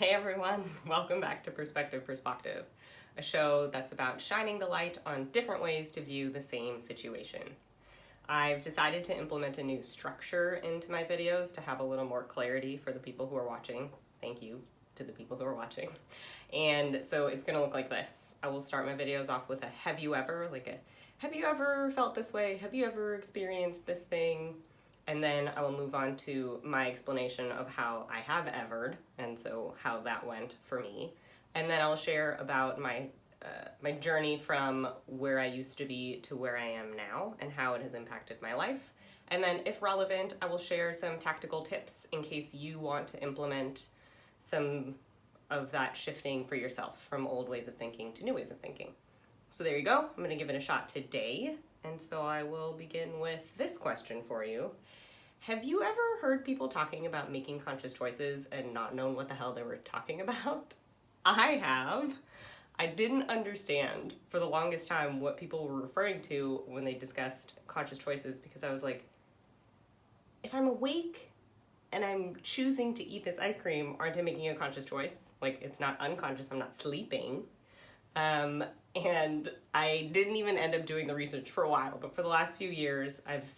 Hey everyone, welcome back to Perspective Perspective, a show that's about shining the light on different ways to view the same situation. I've decided to implement a new structure into my videos to have a little more clarity for the people who are watching. Thank you to the people who are watching. And so it's gonna look like this. I will start my videos off with a have you ever, have you ever felt this way? Have you ever experienced this thing? And then I will move on to my explanation of how I have evered, and so how that went for me. And then I'll share about my journey from where I used to be to where I am now and how it has impacted my life. And then, if relevant, I will share some tactical tips in case you want to implement some of that shifting for yourself from old ways of thinking to new ways of thinking. So there you go. I'm going to give it a shot today. And so I will begin with this question for you. Have you ever heard people talking about making conscious choices and not known what the hell they were talking about? I have. I didn't understand for the longest time what people were referring to when they discussed conscious choices, because I was like, if I'm awake and I'm choosing to eat this ice cream, aren't I making a conscious choice? Like, it's not unconscious, I'm not sleeping. And I didn't even end up doing the research for a while, but for the last few years, I've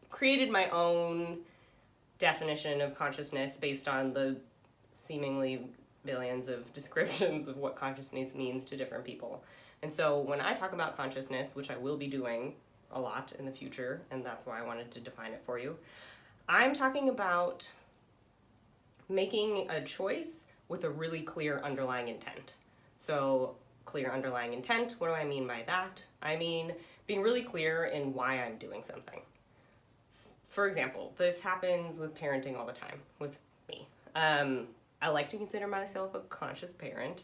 created my own definition of consciousness based on the seemingly billions of descriptions of what consciousness means to different people. And so when I talk about consciousness, which I will be doing a lot in the future, and that's why I wanted to define it for you, I'm talking about making a choice with a really clear underlying intent. So clear underlying intent, what do I mean by that? I mean being really clear in why I'm doing something. For example, this happens with parenting all the time with me. I like to consider myself a conscious parent,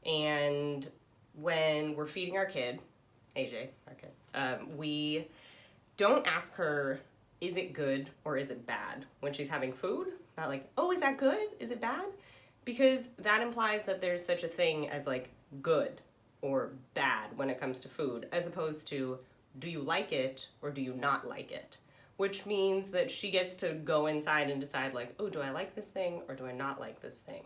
and when we're feeding our kid, AJ, our kid, we don't ask her, is it good or is it bad when she's having food? Not like, oh, is that good? Is it bad? Because that implies that there's such a thing as like good or bad when it comes to food, as opposed to, do you like it or do you not like it? Which means that she gets to go inside and decide like, oh, do I like this thing or do I not like this thing?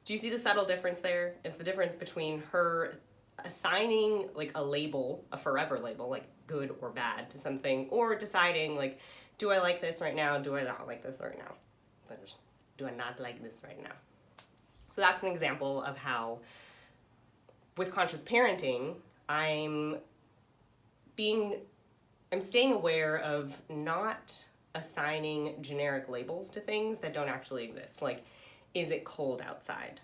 Do you see the subtle difference there? Is the difference between her assigning like a label, a forever label, like good or bad to something, or deciding like, do I like this right now? Do I not like this right now? Do I not like this right now? So that's an example of how with conscious parenting, I'm staying aware of not assigning generic labels to things that don't actually exist. Like, is it cold outside?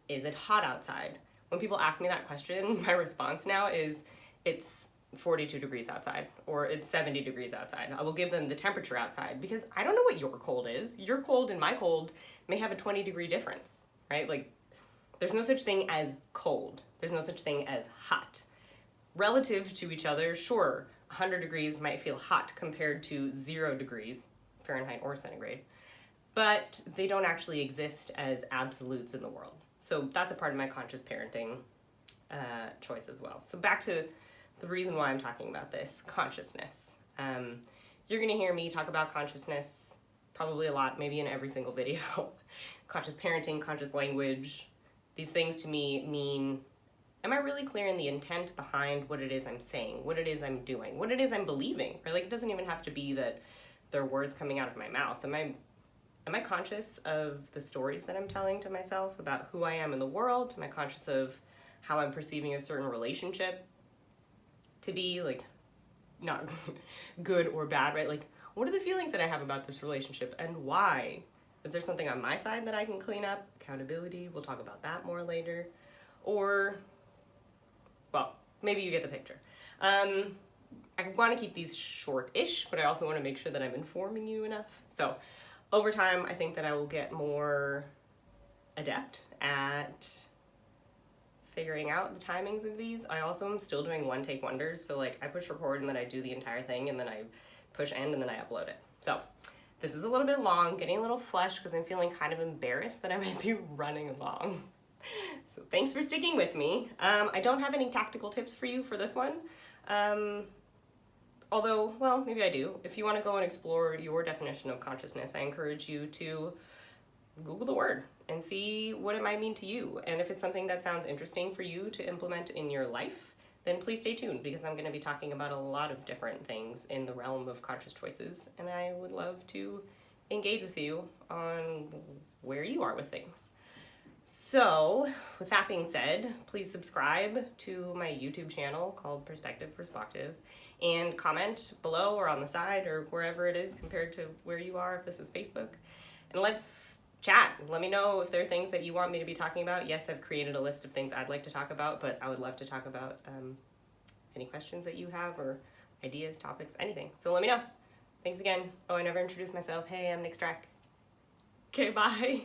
Is it hot outside? When people ask me that question, my response now is, it's 42 degrees outside, or it's 70 degrees outside. I will give them the temperature outside, because I don't know what your cold is. Your cold and my cold may have a 20-degree difference, right? Like, there's no such thing as cold. There's no such thing as hot. Relative to each other, sure, 100 degrees might feel hot compared to 0 degrees, Fahrenheit or centigrade, but they don't actually exist as absolutes in the world. So that's a part of my conscious parenting choice as well. So back to the reason why I'm talking about this, consciousness. You're gonna hear me talk about consciousness probably a lot, maybe in every single video. Conscious parenting, conscious language. These things to me mean, am I really clear in the intent behind what it is I'm saying, what it is I'm doing, what it is I'm believing? Right? Like, it doesn't even have to be that they're words coming out of my mouth. Am I conscious of the stories that I'm telling to myself about who I am in the world? Am I conscious of how I'm perceiving a certain relationship to be, like, not good or bad, right? Like, what are the feelings that I have about this relationship and why? Is there something on my side that I can clean up? Accountability, we'll talk about that more later. Or, well, maybe you get the picture. I want to keep these short-ish, but I also want to make sure that I'm informing you enough. So over time, I think that I will get more adept at figuring out the timings of these. I also am still doing one-take wonders, so like I push record and then I do the entire thing and then I push end and then I upload it. So this is a little bit long, getting a little flush because I'm feeling kind of embarrassed that I might be running long. So thanks for sticking with me. I don't have any tactical tips for you for this one. Although, well, maybe I do. If you want to go and explore your definition of consciousness, I encourage you to Google the word and see what it might mean to you. And if it's something that sounds interesting for you to implement in your life, then please stay tuned, because I'm going to be talking about a lot of different things in the realm of conscious choices, and I would love to engage with you on where you are with things. So, with that being said, please subscribe to my YouTube channel called Perspective Perspective, and comment below or on the side or wherever it is compared to where you are, if this is Facebook. And let's chat. Let me know if there are things that you want me to be talking about. Yes, I've created a list of things I'd like to talk about, but I would love to talk about any questions that you have, or ideas, topics, anything. So let me know. Thanks again. Oh, I never introduced myself. Hey, I'm Nick Strack. Okay, bye.